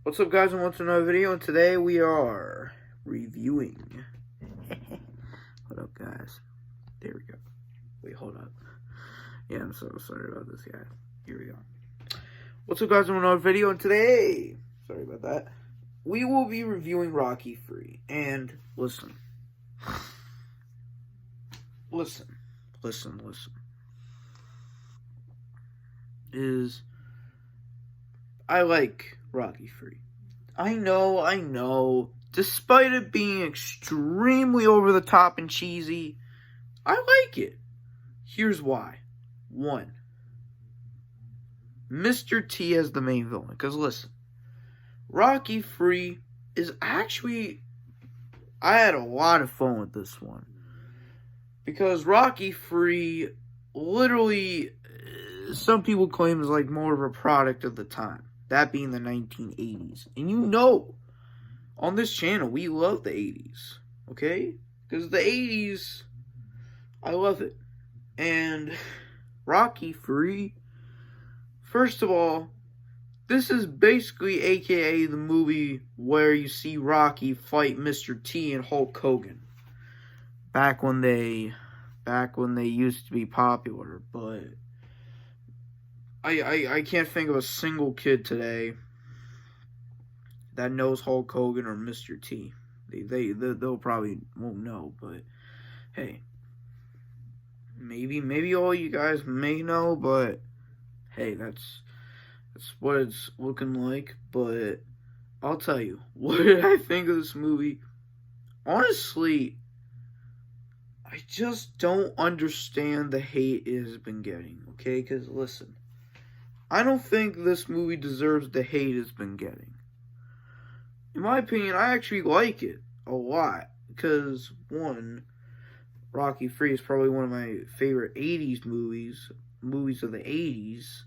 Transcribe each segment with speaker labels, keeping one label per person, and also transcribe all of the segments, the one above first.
Speaker 1: What's up, guys, and welcome to another video, and today we are reviewing what up, guys? There we go. Wait, hold up. Yeah, I'm so sorry about this, guys. Here we go. What's up, guys, and another video, and today, sorry about that, we will be reviewing Rocky III. And listen, I like Rocky III. I know. Despite it being extremely over the top and cheesy, I like it. Here's why. 1. Mr. T as the main villain. Because listen, Rocky III is actually... I had a lot of fun with this one. Because Rocky III literally, some people claim is like more of a product of the time. That being the 1980s. And you know, on this channel, we love the 80s. Okay? Because the 80s, I love it. And Rocky III, first of all, this is basically AKA the movie where you see Rocky fight Mr. T and Hulk Hogan. Back when they used to be popular, but I can't think of a single kid today that knows Hulk Hogan or Mr. T. They'll probably won't know, but hey, maybe all you guys may know, but hey, that's what it's looking like. But I'll tell you, what did I think of this movie? Honestly, I just don't understand the hate it has been getting, okay? Because listen, I don't think this movie deserves the hate it's been getting. In my opinion, I actually like it a lot. Because, 1, Rocky III is probably one of my favorite 80s movies of the 80s.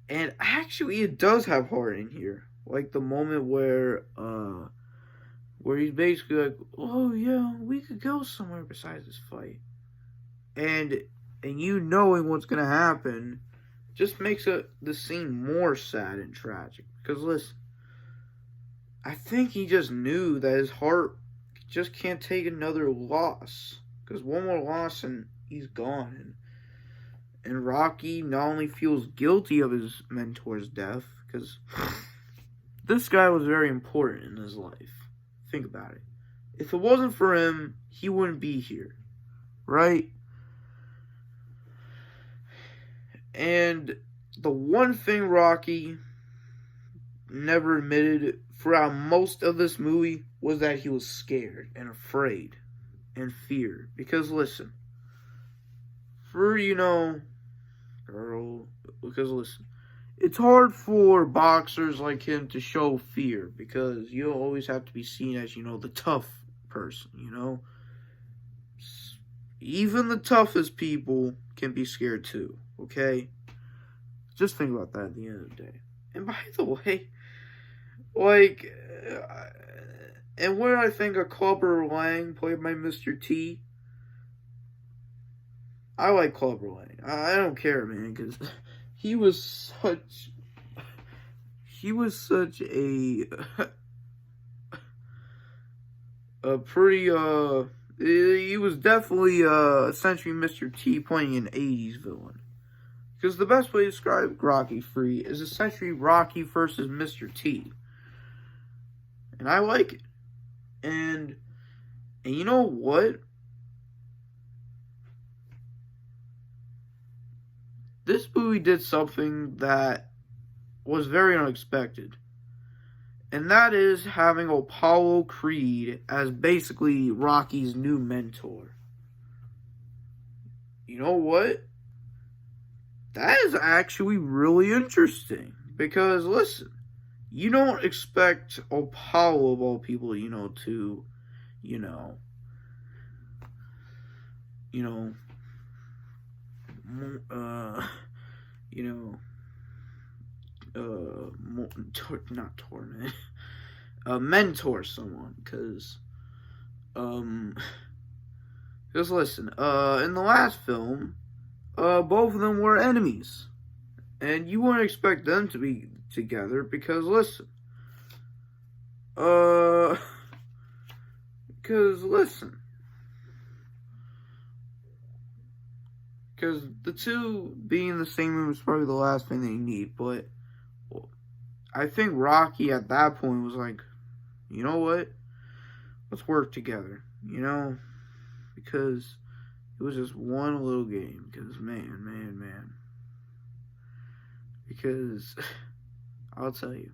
Speaker 1: And actually, it does have heart in here. Like the moment where he's basically like, oh yeah, we could go somewhere besides this fight. And you knowing what's going to happen just makes the scene more sad and tragic. Because listen, I think he just knew that his heart just can't take another loss. Because one more loss and he's gone. And Rocky not only feels guilty of his mentor's death, because this guy was very important in his life. Think about it. If it wasn't for him, he wouldn't be here. Right? And the one thing Rocky never admitted throughout most of this movie was that he was scared and afraid and feared. Because listen, it's hard for boxers like him to show fear because you always have to be seen as, the tough person, Even the toughest people can be scared too, okay? Just think about that at the end of the day. And by the way, and where I think of Clubber Lang, played by Mr. T, I like Clubber Lang. I don't care, man, because he was such a pretty, he was definitely, essentially Mr. T playing an 80s villain. Because the best way to describe Rocky III is essentially Rocky versus Mr. T. And I like it. And you know what? This movie did something that was very unexpected. And that is having Apollo Creed as basically Rocky's new mentor. You know what? That is actually really interesting. Because, listen, you don't expect Apollo, of all people, to, not torment, mentor someone, because listen, in the last film, both of them were enemies, And you wouldn't expect them to be together because listen, because the two being in the same room is probably the last thing they need. But I think Rocky at that point was like, you know what? Let's work together. Because it was just one little game. Because man. Because I'll tell you.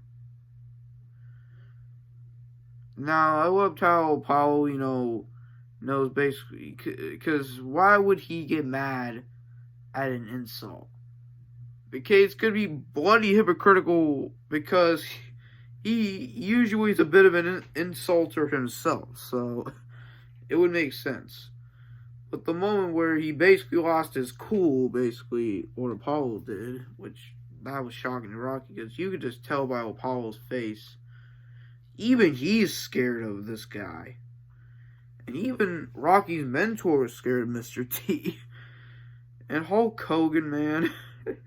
Speaker 1: Now I loved how Apollo, knows basically. Because why would he get mad at an insult? Okay, it's gonna be bloody hypocritical because he usually is a bit of an insulter himself, so it would make sense. But the moment where he basically lost his cool, basically, or Apollo did, which that was shocking to Rocky, because you could just tell by Apollo's face, even he's scared of this guy. And even Rocky's mentor was scared of Mr. T. And Hulk Hogan, man. It's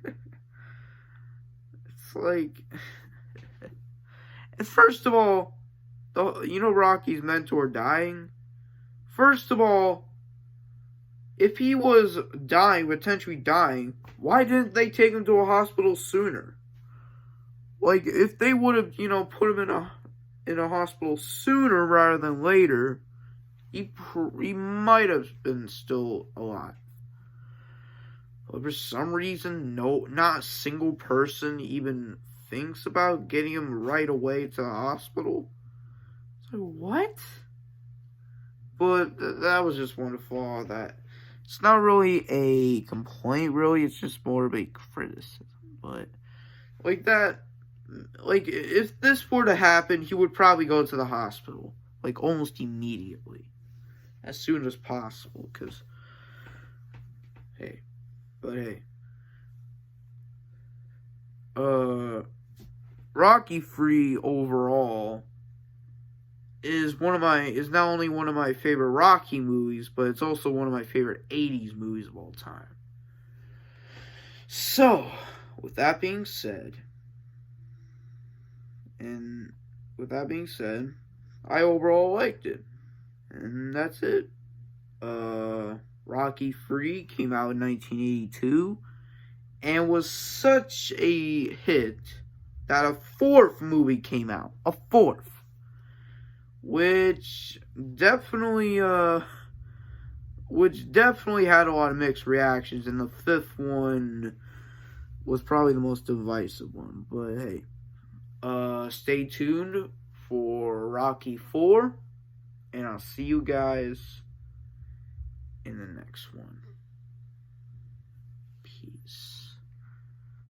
Speaker 1: like... And first of all, Rocky's mentor dying? First of all, if he was potentially dying, why didn't they take him to a hospital sooner? Like, if they would have, put him in a hospital sooner rather than later, he might have been still alive. But for some reason, not a single person even thinks about getting him right away to the hospital. It's like, what? But that was just one flaw that it's not really a complaint, really. It's just more of a criticism. But if this were to happen, he would probably go to the hospital, like almost immediately, as soon as possible. Because, hey. Rocky III overall is not only one of my favorite Rocky movies, but it's also one of my favorite 80s movies of all time. So, with that being said, I overall liked it. And that's it. Rocky III came out in 1982 and was such a hit that a fourth movie came out. A fourth. Which definitely had a lot of mixed reactions, and the fifth one was probably the most divisive one. But hey, stay tuned for Rocky IV, and I'll see you guys in the next one. Peace.